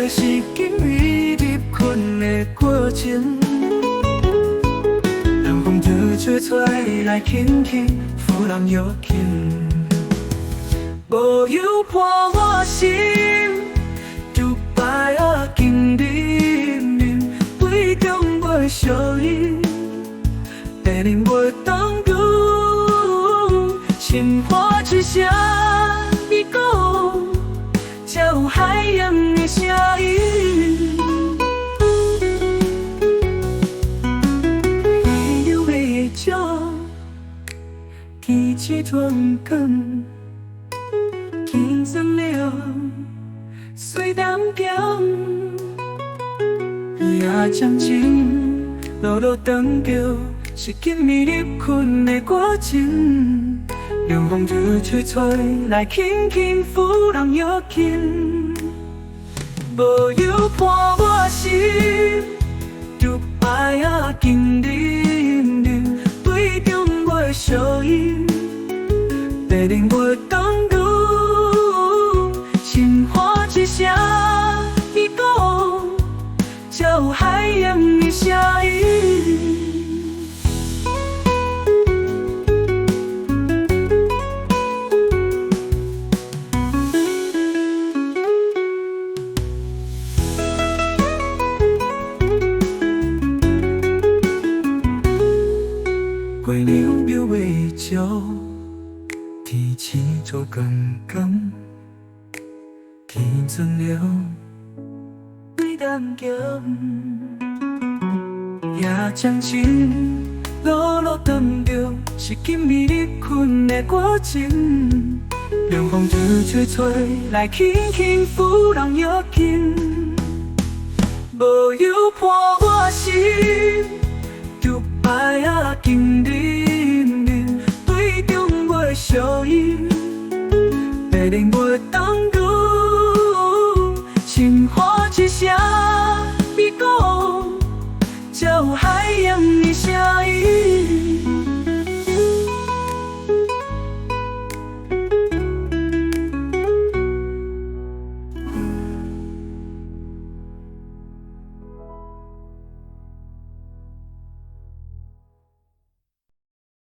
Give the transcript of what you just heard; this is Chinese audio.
是经历入困的过程。冷风就吹出来，轻轻拂人腰间。无有破我心，就摆啊经历面，杯中袂相依，在人袂当中，心花之下，你讲，才有海洋的声音。飞流的鸟，天一团光。天生了，随当飘，夜将情，路路长桥，是紧密入困的过程。凉风就吹出来，轻轻拂人腰间。无有破我心，就爱啊经历面，对中袂相依，在人袂当中。心花之下，你讲，才有海洋的声音。月亮庙的鸟，天星做光光。天存了，对当桥，夜将情，路路长着，是紧密入困的过程。凉风就吹出来，轻轻拂人腰间。无有破我心，就爱啊经历面，对中袂相依，在人袂。